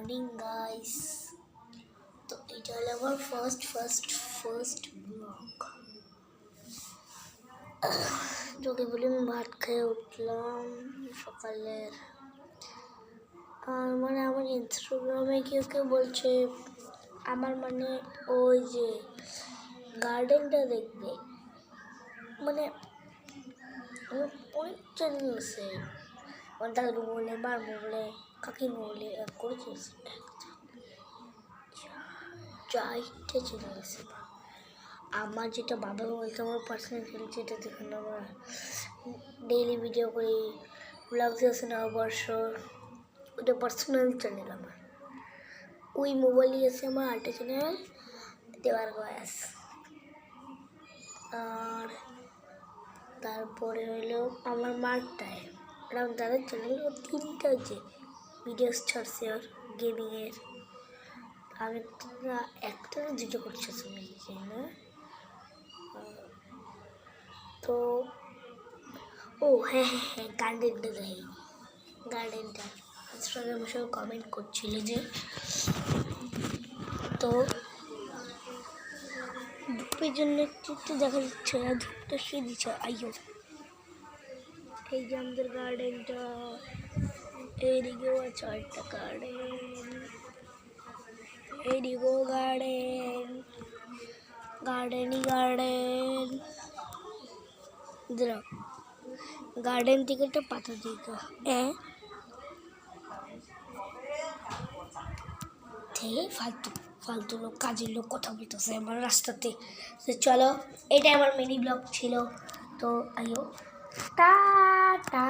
Morning guys. তো এটা হলো আমার ফার্স্ট ব্লগ। তোকে বলি আমি ভাত খেয়ে উঠলাম সকালে। আর আমার ইনস্টাগ্রামে কেউ বলছে আমার ওই যে গার্ডেনটা দেখবে, অনেক চ্যানেল আছে, দাদু বলে, মারবো বলে, কাকিমা বলে করেছে, যা ইচ্ছে চ্যানেল আছে। আমার যেটা বাবা বলছে আমার পার্সোনাল চ্যানেল, যেটা যেখানে আমরা ডেইলি ভিডিও করি, ব্লগ আছে নববর্ষ, ওটা পার্সোনাল চ্যানেল আমার। ওই মোবাইলই আছে আমার আরেকটা চ্যানেল দেওয়ার বয়স। আর তারপরে হলো আমার মারটায় আমার দাদার চ্যানেল, ও 3টা যে ভিডিওস ছাড়ছে ওর গেমিংয়ের। আমি একটা না 2টো করছে শুনেছি না। তো হ্যাঁ, গার্ডেনটা দেখি, গার্ডেনটা ইনস্টাগ্রামে সব কমেন্ট করছিল যে, তো ধূপের জন্য একটু দেখা যাচ্ছে না, ধূপটা শুয়ে দিচ্ছে। আইয়ো, এই যে আমাদের গার্ডেনটা, এইদিকেও আছে একটা গার্ডেন, এইদিকেও গার্ডেনই গার্ডেন। গার্ডেন থেকে একটা পাতা দিকে ফালতু লোক, কাজের লোক কথা বলতেছে আমার রাস্তাতে। চলো, এটাই আমার মিনি ব্লগ ছিল। তো আইও, টাটা।